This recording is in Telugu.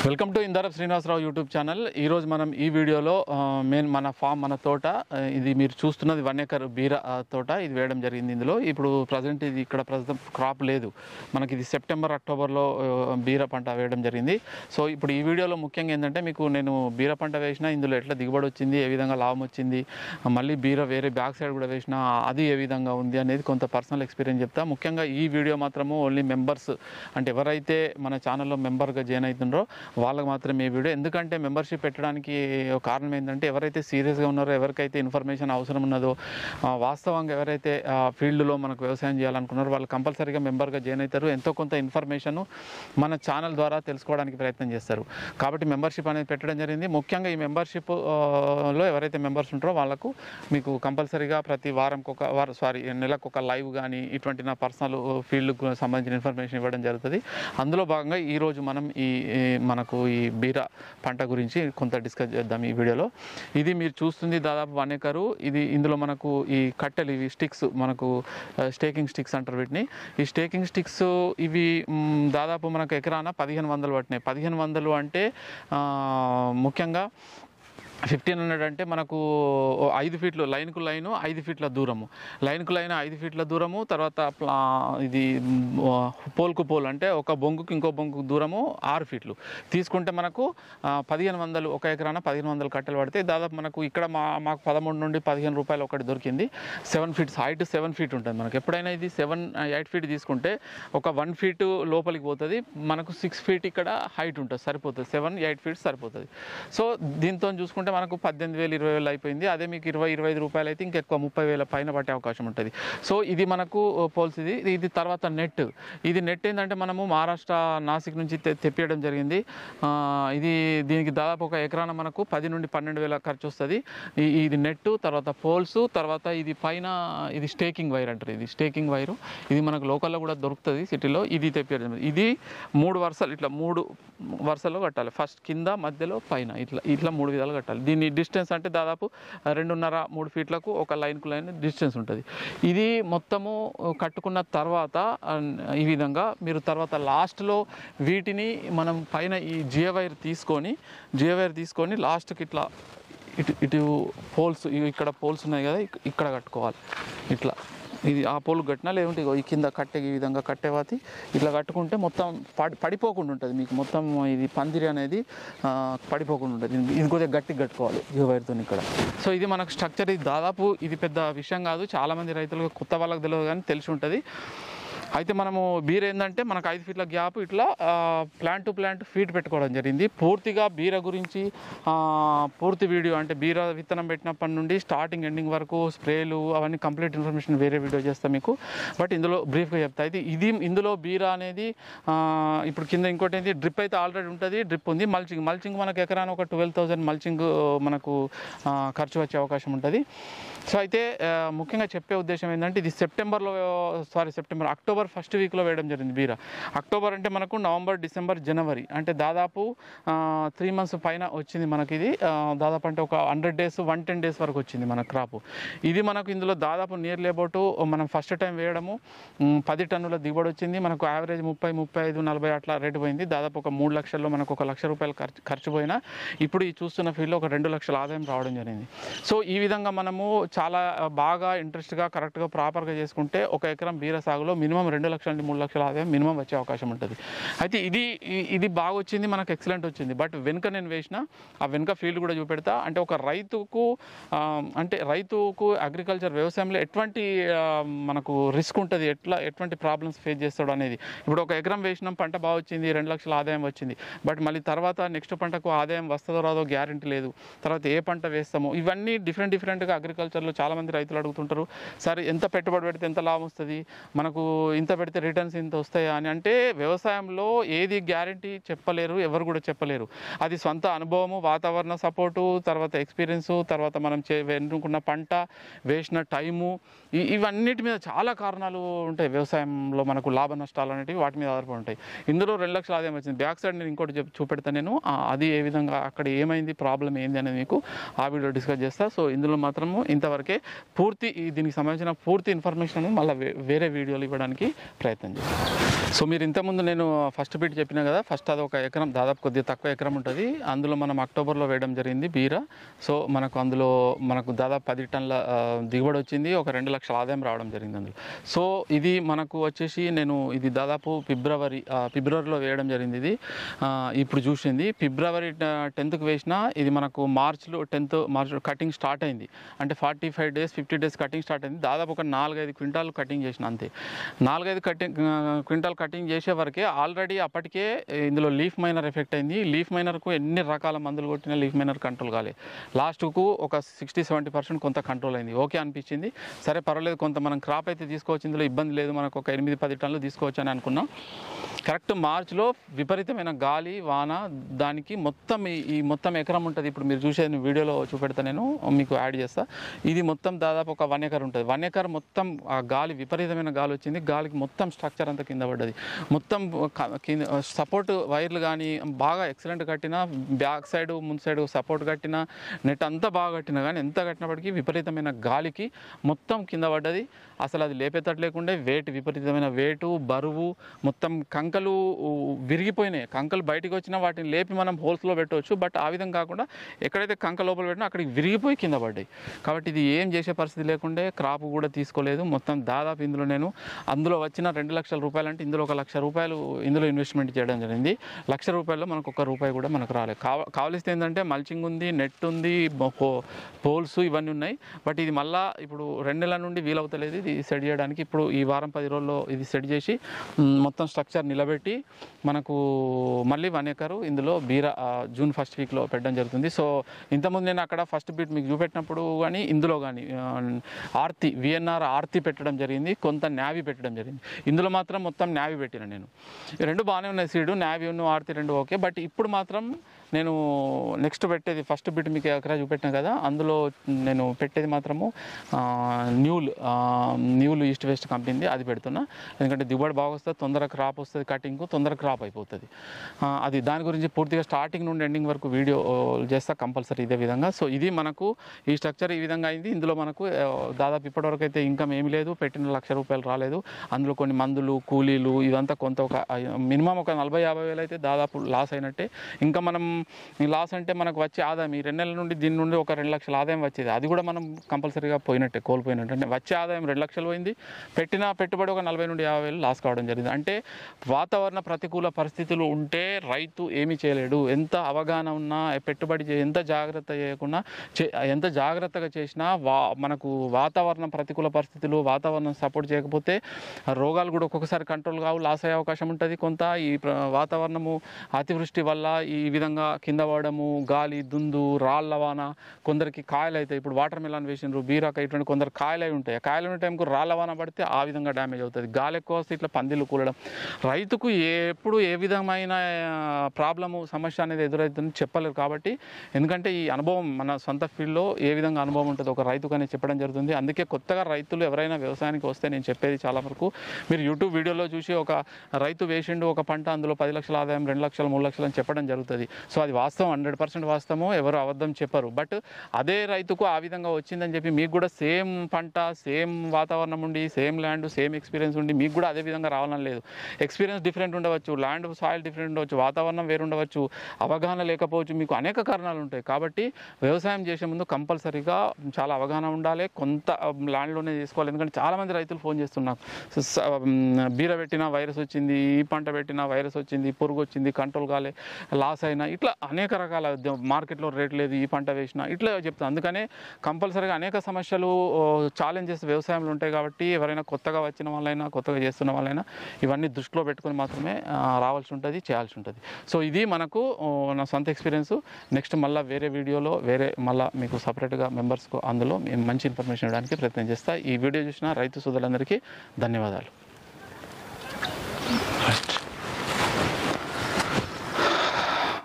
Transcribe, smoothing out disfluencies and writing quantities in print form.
వెల్కమ్ టు ఇందారప్ శ్రీనివాసరావు యూట్యూబ్ ఛానల్. ఈరోజు మనం ఈ వీడియోలో మన ఫామ్ మన తోట ఇది మీరు చూస్తున్నది 1 ఎకర్ బీర తోట ఇది వేయడం జరిగింది. ఇందులో ఇప్పుడు ప్రజెంట్ ఇది ఇక్కడ ప్రస్తుతం క్రాప్ లేదు మనకి. ఇది సెప్టెంబర్ అక్టోబర్లో బీర పంట వేయడం జరిగింది. సో ఇప్పుడు ఈ వీడియోలో ముఖ్యంగా ఏంటంటే మీకు నేను బీర పంట వేసిన ఇందులో ఎట్లా దిగుబడి వచ్చింది, ఏ విధంగా లాభం వచ్చింది, మళ్ళీ బీర వేరే బ్యాక్ సైడ్ కూడా వేసిన అది ఏ విధంగా ఉంది అనేది కొంత పర్సనల్ ఎక్స్పీరియన్స్ చెప్తా. ముఖ్యంగా ఈ వీడియో మాత్రము ఓన్లీ మెంబర్స్ అంటే ఎవరైతే మన ఛానల్లో మెంబర్గా జాయిన్ అవుతుండ్రో వాళ్ళకి మాత్రమే ఈ వీడియో. ఎందుకంటే మెంబర్షిప్ పెట్టడానికి ఒక కారణం ఏంటంటే ఎవరైతే సీరియస్గా ఉన్నారో, ఎవరికైతే ఇన్ఫర్మేషన్ అవసరం ఉన్నదో, వాస్తవంగా ఎవరైతే ఫీల్డ్లో మనకు వ్యవసాయం చేయాలనుకున్నారో వాళ్ళు కంపల్సరీగా మెంబర్గా జాయిన్ అవుతారు. ఎంతో కొంత ఇన్ఫర్మేషన్ మన ఛానల్ ద్వారా తెలుసుకోవడానికి ప్రయత్నం చేస్తారు. కాబట్టి మెంబర్షిప్ అనేది పెట్టడం జరిగింది. ముఖ్యంగా ఈ మెంబర్షిప్లో ఎవరైతే మెంబర్స్ ఉంటారో వాళ్ళకు మీకు కంపల్సరీగా ప్రతి నెలకు ఒక లైవ్ కానీ ఇటువంటి నా పర్సనల్ ఫీల్డ్కు సంబంధించిన ఇన్ఫర్మేషన్ ఇవ్వడం జరుగుతుంది. అందులో భాగంగా ఈరోజు మనం మనకు ఈ బీర పంట గురించి కొంత డిస్కస్ చేద్దాం ఈ వీడియోలో. ఇది మీరు చూస్తుంది దాదాపు 1 ఎకరు. ఇందులో మనకు ఈ కట్టెలు ఇవి స్టిక్స్ మనకు స్టేకింగ్ స్టిక్స్ అంటారు వీటిని. ఈ స్టేకింగ్ స్టిక్స్ ఇవి దాదాపు మనకు ఎకరాన 1500 పట్టినాయి. 1500 అంటే ముఖ్యంగా 1500 అంటే మనకు 5 ఫీట్లు లైన్కు లైను 5 ఫీట్ల దూరము, లైన్కు లైన్ 5 ఫీట్ల దూరము. తర్వాత ఇది పోల్కు పోల్ అంటే ఒక బొంగుకు ఇంకో బొంగుకు దూరము 6 ఫీట్లు తీసుకుంటే మనకు 1500 ఒక ఎకరాన 1500 కట్టెలు పడితే దాదాపు మనకు ఇక్కడ మాకు 13 నుండి 15 రూపాయలు ఒకటి దొరికింది. 7 ఫీట్స్ హైట్ 7 ఫీట్ ఉంటుంది మనకు. ఎప్పుడైనా ఇది 8 ఫీట్ తీసుకుంటే ఒక 1 ఫీట్ లోపలికి పోతుంది, మనకు 6 ఫీట్ ఇక్కడ హైట్ ఉంటుంది, సరిపోతుంది. 7-8 ఫీట్స్ సరిపోతుంది. సో దీంతో చూసుకుంటే మనకు 18,000-20,000 అయిపోయింది. అదే మీకు 20-25 రూపాయలు అయితే ఇంకెక్కువ 30,000 పైన పట్టే అవకాశం ఉంటుంది. సో ఇది మనకు పోల్స్. ఇది తర్వాత నెట్. ఇది నెట్ ఏంటంటే మనము మహారాష్ట్ర నాసిక్ నుంచి తెప్పియడం జరిగింది. దీనికి దాదాపు ఒక ఎకరాన మనకు 10 నుండి 12,000 ఖర్చు వస్తుంది. ఇది నెట్, తర్వాత పోల్స్, తర్వాత ఇది పైన ఇది స్టేకింగ్ వైర్ అంటారు. ఇది స్టేకింగ్ వైరు. ఇది మనకు లోకల్లో కూడా దొరుకుతుంది సిటీలో. ఇది తెప్పియడం. ఇది 3 వరుసలు, ఇట్లా 3 వరుసల్లో కట్టాలి. ఫస్ట్ కింద, మధ్యలో, పైన ఇట్లా 3 విధాలు కట్టాలి. దీని డిస్టెన్స్ అంటే దాదాపు 2.5-3 ఫీట్లకు ఒక లైన్కు లైన్ డిస్టెన్స్ ఉంటుంది. ఇది మొత్తము కట్టుకున్న తర్వాత ఈ విధంగా మీరు తర్వాత లాస్ట్లో వీటిని మనం పైన ఈ జియో వైర్ తీసుకొని లాస్ట్కి ఇట్లా ఇటు పోల్స్, ఇక్కడ పోల్స్ ఉన్నాయి కదా, ఇక్కడ కట్టుకోవాలి. ఇట్లా ఇది ఆ పోలు కట్టినా, లేకుంటే ఈ కింద కట్టే ఈ విధంగా కట్టేవాతి ఇట్లా కట్టుకుంటే మొత్తం పడిపోకుండా ఉంటుంది మీకు. మొత్తం ఇది పందిరి అనేది పడిపోకుండా ఉంటుంది. ఇది కొద్దిగా గట్టిగా కట్టుకోవాలి ఈ వైర్తో ఇక్కడ. సో ఇది మనకు స్ట్రక్చర్. ఇది దాదాపు ఇది పెద్ద విషయం కాదు, చాలామంది రైతులకు కొత్త వాళ్ళకి తెలియదు కానీ తెలిసి ఉంటుంది. అయితే మనము బీర ఏంటంటే మనకు 5 ఫీట్ల గ్యాప్ ఇట్లా ప్లాంట్ టు ప్లాంట్ ఫీట్ పెట్టుకోవడం జరిగింది. పూర్తిగా బీర గురించి పూర్తి వీడియో అంటే బీర విత్తనం పెట్టినప్పటి నుండి స్టార్టింగ్ ఎండింగ్ వరకు స్ప్రేలు అవన్నీ కంప్లీట్ ఇన్ఫర్మేషన్ వేరే వీడియో చేస్తాను మీకు. బట్ ఇందులో బ్రీఫ్గా చెప్తా. అయితే ఇందులో బీర అనేది ఇప్పుడు కింద ఇంకోటి ఏంటి, డ్రిప్ అయితే ఆల్రెడీ ఉంటుంది, డ్రిప్ ఉంది. మల్చింగ్ మనకు ఎకరాన ఒక 12,000 మల్చింగ్ మనకు ఖర్చు వచ్చే అవకాశం ఉంటుంది. సో అయితే ముఖ్యంగా చెప్పే ఉద్దేశం ఏంటంటే ఇది అక్టోబర్ ఫస్ట్ వీక్లో వేయడం జరిగింది బీర. అక్టోబర్ అంటే మనకు నవంబర్, డిసెంబర్, జనవరి అంటే దాదాపు 3 మంత్స్ పైన వచ్చింది మనకి. ఇది దాదాపు అంటే ఒక 100 డేస్ 110 డేస్ వరకు వచ్చింది మన క్రాప్. ఇది మనకు ఇందులో దాదాపు నియర్లీ అబౌట్ మనం ఫస్ట్ టైం వేయడము 10 టన్నుల దిగుబడి వచ్చింది. మనకు యావరేజ్ 30, 35, 40 అట్లా రేటు పోయింది. దాదాపు ఒక 3 లక్షల్లో మనకు 1 లక్ష రూపాయలు ఖర్చు పోయినా ఇప్పుడు ఈ చూస్తున్న ఫీల్డ్లో ఒక 2 లక్షల ఆదాయం రావడం జరిగింది. సో ఈ విధంగా మనము చాలా బాగా ఇంట్రెస్ట్గా కరెక్ట్గా ప్రాపర్గా చేసుకుంటే ఒక ఎకరం బీర సాగులో మినిమం 2 లక్షల నుండి 3 లక్షల ఆదాయం మినిమం వచ్చే అవకాశం ఉంటుంది. అయితే ఇది బాగా వచ్చింది మనకు, ఎక్సలెంట్ వచ్చింది. బట్ వెనుక నేను వేసిన ఆ వెనుక ఫీల్డ్ కూడా చూపెడతా. అంటే ఒక రైతుకు అగ్రికల్చర్ వ్యవసాయంలో ఎటువంటి మనకు రిస్క్ ఉంటుంది, ఎటువంటి ప్రాబ్లమ్స్ ఫేస్ చేస్తాడు అనేది. ఇప్పుడు ఒక ఎకరం వేసినాం, పంట బాగా వచ్చింది, 2 లక్షల ఆదాయం వచ్చింది. బట్ మళ్ళీ తర్వాత నెక్స్ట్ పంటకు ఆదాయం వస్తుందో రాదో గ్యారెంటీ లేదు. తర్వాత ఏ పంట వేస్తామో ఇవన్నీ డిఫరెంట్గా అగ్రికల్చర్లో చాలామంది రైతులు అడుగుతుంటారు. సరే ఎంత పెట్టుబడి పెడితే ఎంత లాభం వస్తుంది, మనకు ఇంత పెడితే రిటర్న్స్ ఇంత వస్తాయా అని. అంటే వ్యవసాయంలో ఏది గ్యారెంటీ చెప్పలేరు, ఎవరు కూడా చెప్పలేరు. అది సొంత అనుభవము, వాతావరణ సపోర్టు, తర్వాత ఎక్స్పీరియన్సు, తర్వాత మనం ఎన్నుకున్న పంట, వేసిన టైము, ఇవన్నిటి మీద చాలా కారణాలు ఉంటాయి. వ్యవసాయంలో మనకు లాభ నష్టాలు అనేటివి వాటి మీద ఆధారపడి ఉంటాయి. ఇందులో 2 లక్షల ఆదాయం వచ్చింది. బ్యాక్ సైడ్ నేను ఇంకోటి చూపెడతాను నేను. అది ఏ విధంగా అక్కడ ఏమైంది, ప్రాబ్లం ఏంది అనేది మీకు ఆ వీడియో డిస్కస్ చేస్తా. సో ఇందులో మాత్రము ఇంతవరకే దీనికి సంబంధించిన పూర్తి ఇన్ఫర్మేషన్ మళ్ళీ వేరే వీడియోలు ఇవ్వడానికి చేయడానికి ప్రయత్నం చేస్తాను. సో మీరు ఇంతకుముందు నేను ఫస్ట్ బిట్ చెప్పినా కదా, ఫస్ట్ అది ఒక ఎకరం, దాదాపు కొద్దిగా తక్కువ ఎకరం ఉంటుంది. అందులో మనం అక్టోబర్లో వేయడం జరిగింది బీర. సో అందులో మనకు దాదాపు 10 టన్నుల దిగుబడి వచ్చింది, ఒక 2 లక్షల ఆదాయం రావడం జరిగింది అందులో. సో ఇది మనకు వచ్చేసి నేను ఇది దాదాపు ఫిబ్రవరిలో వేయడం జరిగింది. ఇది ఇప్పుడు చూసింది ఫిబ్రవరి 10th వేసిన, ఇది మనకు మార్చ్ 10th కటింగ్ స్టార్ట్ అయింది. అంటే 45 days 50 days కటింగ్ స్టార్ట్ అయింది. దాదాపు ఒక 4-5 క్వింటాలు కటింగ్ చేసిన, అంతే. 4-5 క్వింటాల్ కటింగ్ చేసే వరకే ఆల్రెడీ అప్పటికే ఇందులో లీఫ్ మైనర్ ఎఫెక్ట్ అయింది. లీఫ్ మైనర్కు ఎన్ని రకాల మందులు కొట్టినా లీఫ్ మైనర్ కంట్రోల్ కాలేదు. లాస్ట్కు ఒక 60-70% కొంత కంట్రోల్ అయింది. ఓకే అనిపించింది, సరే పర్వాలేదు, కొంత మనం క్రాప్ అయితే తీసుకోవచ్చు, ఇందులో ఇబ్బంది లేదు, మనకు ఒక 8-10 టన్నులు తీసుకోవచ్చు అని అనుకున్నాం. కరెక్ట్ మార్చ్లో విపరీతమైన గాలి వాన, దానికి మొత్తం ఈ మొత్తం ఎకరం ఉంటుంది. ఇప్పుడు మీరు చూసేది వీడియోలో చూపెడతా, నేను మీకు యాడ్ చేస్తా. ఇది మొత్తం దాదాపు ఒక 1 acre ఉంటుంది. 1 acre మొత్తం ఆ గాలి, విపరీతమైన గాలి వచ్చింది. గాలికి మొత్తం స్ట్రక్చర్ అంతా కింద పడ్డది. మొత్తం కింద సపోర్ట్ వైర్లు కానీ బాగా ఎక్సలెంట్ కట్టిన, బ్యాక్ సైడ్ ముందు సైడ్ సపోర్ట్ కట్టిన, నెట్ అంతా బాగా కట్టిన, కానీ ఎంత కట్టినప్పటికీ విపరీతమైన గాలికి మొత్తం కింద పడ్డది. అసలు అది లేపేటట్టు లేకుండే, విపరీతమైన వెయిట్, బరువు, మొత్తం కంకలు విరిగిపోయినాయి. కంకలు బయటకు వచ్చినా వాటిని లేపి మనం హోల్స్లో పెట్టవచ్చు, బట్ ఆ విధంగా కాకుండా ఎక్కడైతే కంక లోపల పెట్టినా అక్కడికి విరిగిపోయి కింద పడ్డాయి. కాబట్టి ఇది ఏం చేసే పరిస్థితి లేకుండే, క్రాప్ కూడా తీసుకోలేదు. మొత్తం దాదాపు ఇందులో నేను అందులో వచ్చిన 2 లక్షల రూపాయలు, అంటే ఇందులో 1 లక్ష రూపాయలు ఇందులో ఇన్వెస్ట్మెంట్ చేయడం జరిగింది. 1 లక్ష రూపాయల్లో మనకు 1 రూపాయి కూడా మనకు రాలేదు. కావలిస్తే ఏంటంటే మల్చింగ్ ఉంది, నెట్ ఉంది, పోల్స్ ఇవన్నీ ఉన్నాయి. బట్ ఇది మళ్ళీ ఇప్పుడు 2 నెలల నుండి వీలవుతలేదు ఇది సెట్ చేయడానికి. ఇప్పుడు ఈ వారం 10 రోజుల్లో ఇది సెట్ చేసి మొత్తం స్ట్రక్చర్ నిలబెట్టి మనకు మళ్ళీ 1 acre ఇందులో బీర జూన్ 1st వీక్లో పెట్టడం జరుగుతుంది. సో ఇంతకుముందు నేను అక్కడ ఫస్ట్ బిట్ మీకు చూపెట్టినప్పుడు కానీ ఇందులో కానీ విఎన్ఆర్ ఆర్తి పెట్టడం జరిగింది, కొంత నావీ పెట్టడం జరిగింది. ఇందులో మాత్రం మొత్తం నావీ పెట్టిన నేను. 2 బాగానే ఉన్నాయి seed, navy Aarti 2 okay. But ఇప్పుడు మాత్రం నేను నెక్స్ట్ పెట్టేది ఫస్ట్ బిట్ మీకు ఎకరా చూపెట్టినా కదా, అందులో నేను పెట్టేది మాత్రము న్యూల్ ఈస్ట్ వెస్ట్ కంపెనీది అది పెడుతున్నా. ఎందుకంటే దిగుబడి బాగా వస్తుంది, తొందరగా క్రాప్ వస్తుంది, కటింగ్ తొందరగా క్రాప్ అయిపోతుంది. అది దాని గురించి పూర్తిగా స్టార్టింగ్ నుండి ఎండింగ్ వరకు వీడియో చేస్తా కంపల్సరీ ఇదే విధంగా. సో ఇది మనకు ఈ స్ట్రక్చర్ ఈ విధంగా అయింది. ఇందులో మనకు దాదాపు ఇప్పటివరకు అయితే ఇన్కమ్ ఏమి లేదు, పెట్టిన 1 లక్ష రూపాయలు రాలేదు. అందులో కొన్ని మందులు, కూలీలు ఇదంతా కొంత ఒక మినిమం ఒక 40-50 వేలు అయితే దాదాపు లాస్ అయినట్టే. ఇంకా మనం లాస్ అంటే మనకు వచ్చే ఆదాయం ఈ 2 నెలల నుండి దీని నుండి ఒక 2 లక్షల ఆదాయం వచ్చేది, అది కూడా మనం కంపల్సరీగా పోయినట్టే, కోల్పోయినట్టు. అంటే వచ్చే ఆదాయం 2 లక్షలు పోయింది, పెట్టిన పెట్టుబడి ఒక 40-50 వేలు లాస్ కావడం జరిగింది. అంటే వాతావరణ ప్రతికూల పరిస్థితులు ఉంటే రైతు ఏమీ చేయలేడు. ఎంత అవగాహన ఉన్నా, పెట్టుబడి ఎంత జాగ్రత్త చేయకుండా ఎంత జాగ్రత్తగా చేసినా మనకు వాతావరణం ప్రతికూల పరిస్థితులు, వాతావరణం సపోర్ట్ చేయకపోతే రోగాలు కూడా ఒక్కొక్కసారి కంట్రోల్ కావు, లాస్ అయ్యే అవకాశం ఉంటుంది. కొంత ఈ వాతావరణము అతివృష్టి వల్ల ఈ విధంగా కింద పడము, గాలి దుందు, రాళ్ళ వాన, కొందరికి కాయలు అవుతాయి. ఇప్పుడు వాటర్ మెలాన్ వేసినారు, బీరాక, ఇటువంటి కొందరు కాయలు అయి ఉంటాయి. కాయలు ఉన్న టైంకు రాళ్ళ వాన పడితే ఆ విధంగా డ్యామేజ్ అవుతుంది. గాలి ఎక్కువ వస్తే ఇట్లా పందిళ్ళు కూలడం. రైతుకు ఎప్పుడు ఏ విధమైన ప్రాబ్లము, సమస్య అనేది ఎదురవుతుందని చెప్పలేరు. కాబట్టి ఎందుకంటే ఈ అనుభవం మన సొంత ఫీల్డ్లో ఏ విధంగా అనుభవం ఉంటుంది ఒక రైతుకనే చెప్పడం జరుగుతుంది. అందుకే కొత్తగా రైతులు ఎవరైనా వ్యవసాయానికి వస్తే నేను చెప్పేది చాలా వరకు మీరు యూట్యూబ్ వీడియోలో చూసి ఒక రైతు వేసిండు ఒక పంట, అందులో 10 లక్షల ఆదాయం, 2 లక్షలు, 3 లక్షలు అని చెప్పడం జరుగుతుంది. సో అది వాస్తవం, 100% వాస్తవము, ఎవరు అబద్ధం చెప్పరు. బట్ అదే రైతుకు ఆ విధంగా వచ్చిందని చెప్పి మీకు కూడా సేమ్ పంట, సేమ్ వాతావరణం ఉండి, సేమ్ ల్యాండ్, సేమ్ ఎక్స్పీరియన్స్ ఉండి మీకు కూడా అదే విధంగా రావాలని లేదు. ఎక్స్పీరియన్స్ డిఫరెంట్ ఉండవచ్చు, ల్యాండ్ సాయిల్ డిఫరెంట్ ఉండవచ్చు, వాతావరణం వేరు ఉండవచ్చు, అవగాహన లేకపోవచ్చు, మీకు అనేక కారణాలు ఉంటాయి. కాబట్టి వ్యవసాయం చేసే ముందు కంపల్సరీగా చాలా అవగాహన ఉండాలి, కొంత ల్యాండ్లోనే చేసుకోవాలి. ఎందుకంటే చాలామంది రైతులు ఫోన్ చేస్తున్నారు, బీర పెట్టినా వైరస్ వచ్చింది, ఈ పంట పెట్టినా వైరస్ వచ్చింది, పురుగు వచ్చింది, కంట్రోల్ కాలే, లాస్ అయినా, ఇట్లా అనేక రకాల మార్కెట్లో రేట్ లేదు, ఈ పంట వేసినా, ఇట్లా చెప్తాను. అందుకనే కంపల్సరీగా అనేక సమస్యలు, ఛాలెంజెస్ వ్యవసాయంలో ఉంటాయి. కాబట్టి ఎవరైనా కొత్తగా వచ్చిన వాళ్ళైనా, కొత్తగా చేస్తున్న వాళ్ళైనా ఇవన్నీ దృష్టిలో పెట్టుకొని మాత్రమే రావాల్సి ఉంటుంది, చేయాల్సి ఉంటుంది. సో ఇది మనకు నా సొంత ఎక్స్పీరియన్స్. నెక్స్ట్ మళ్ళీ వేరే వీడియోలో మళ్ళీ మీకు సపరేట్గా మెంబర్స్కు అందులో మేము మంచి ఇన్ఫర్మేషన్ ఇవ్వడానికి ప్రయత్నం చేస్తాను. ఈ వీడియో చూసిన రైతు సోదరులందరికీ ధన్యవాదాలు.